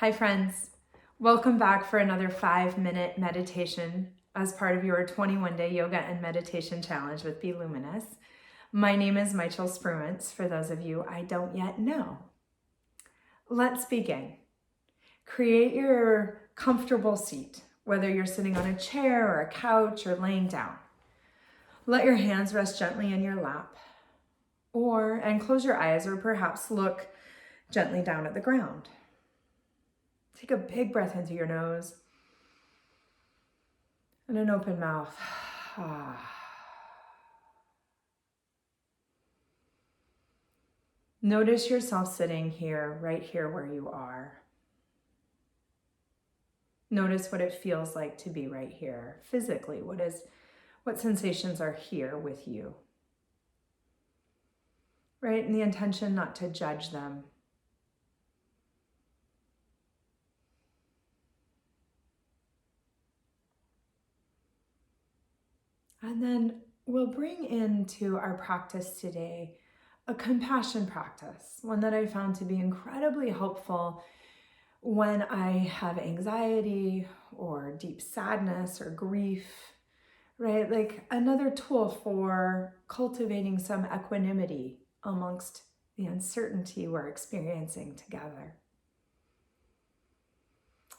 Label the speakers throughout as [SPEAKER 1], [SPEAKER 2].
[SPEAKER 1] Hi friends, welcome back for another 5-minute meditation as part of your 21-day yoga and meditation challenge with Be Luminous. My name is Michael Spruance, for those of you I don't yet know. Let's begin. Create your comfortable seat, whether you're sitting on a chair or a couch or laying down. Let your hands rest gently in your lap, and close your eyes, or perhaps look gently down at the ground. Take a big breath into your nose and an open mouth. Notice yourself sitting here, right here where you are. Notice what it feels like to be right here physically. What sensations are here with you? Right? And the intention not to judge them. And then we'll bring into our practice today a compassion practice, one that I found to be incredibly helpful when I have anxiety or deep sadness or grief, right? Like another tool for cultivating some equanimity amongst the uncertainty we're experiencing together.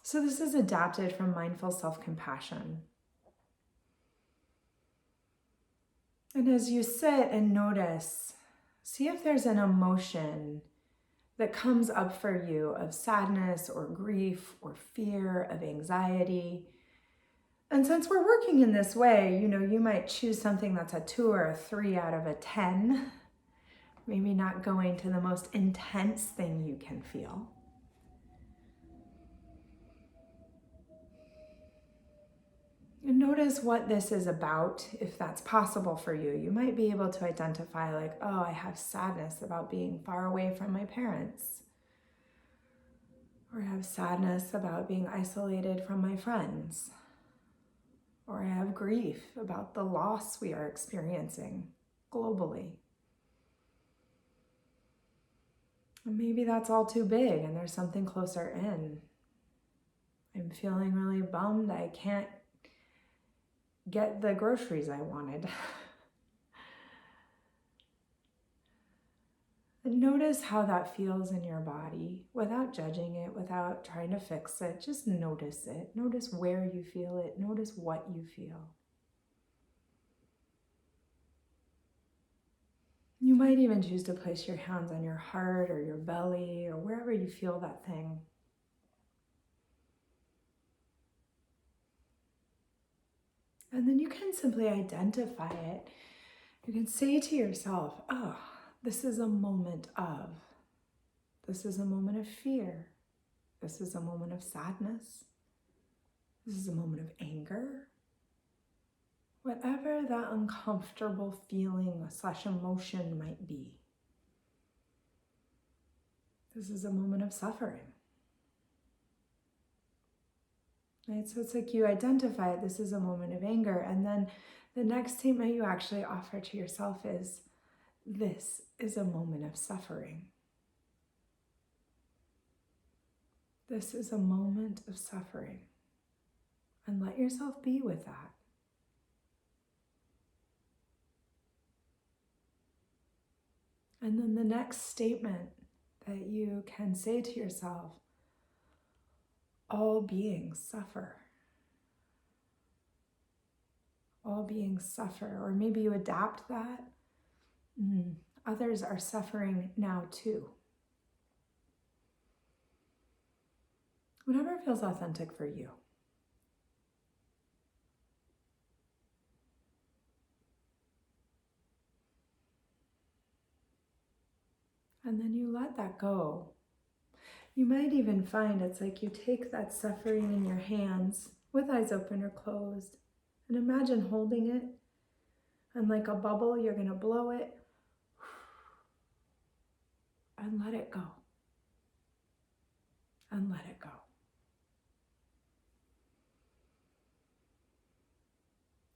[SPEAKER 1] So this is adapted from mindful self-compassion. And as you sit and notice, see if there's an emotion that comes up for you of sadness or grief or fear, of anxiety. And since we're working in this way, you might choose something that's a 2 or a 3 out of a 10, maybe not going to the most intense thing you can feel. And notice what this is about, if that's possible for you. You might be able to identify like, oh, I have sadness about being far away from my parents. Or I have sadness about being isolated from my friends. Or I have grief about the loss we are experiencing globally. And maybe that's all too big and there's something closer in. I'm feeling really bummed I can't get the groceries I wanted. And notice how that feels in your body without judging it, without trying to fix it. Just notice it. Notice where you feel it. Notice what you feel. You might even choose to place your hands on your heart or your belly or wherever you feel that thing. And then you can simply identify it. You can say to yourself, oh, this is a moment of. This is a moment of fear. This is a moment of sadness. This is a moment of anger. Whatever that uncomfortable feeling / emotion might be. This is a moment of suffering. Right? So it's like you identify it, this is a moment of anger, and then the next statement you actually offer to yourself is, this is a moment of suffering. This is a moment of suffering. And let yourself be with that. And then the next statement that you can say to yourself, all beings suffer. All beings suffer. Or maybe you adapt that. Others are suffering now too. Whatever feels authentic for you. And then you let that go. You might even find it's like you take that suffering in your hands with eyes open or closed and imagine holding it, and like a bubble, you're going to blow it and let it go. And let it go.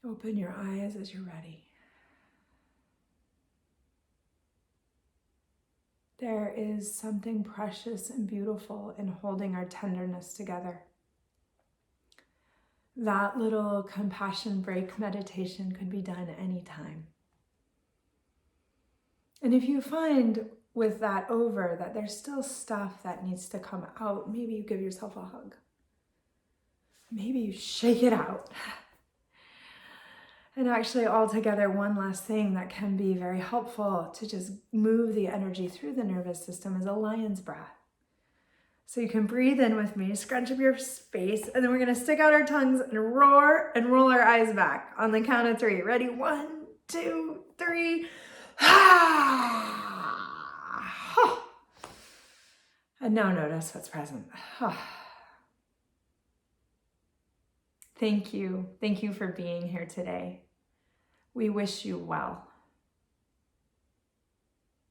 [SPEAKER 1] Open your eyes as you're ready. There is something precious and beautiful in holding our tenderness together. That little compassion break meditation could be done anytime. And if you find with that over that there's still stuff that needs to come out, maybe you give yourself a hug. Maybe you shake it out. And actually, altogether, one last thing that can be very helpful to just move the energy through the nervous system is a lion's breath. So you can breathe in with me, scrunch up your face, and then we're going to stick out our tongues and roar and roll our eyes back on the count of 3. Ready? 1, 2, 3. And now notice what's present. Thank you. Thank you for being here today. We wish you well.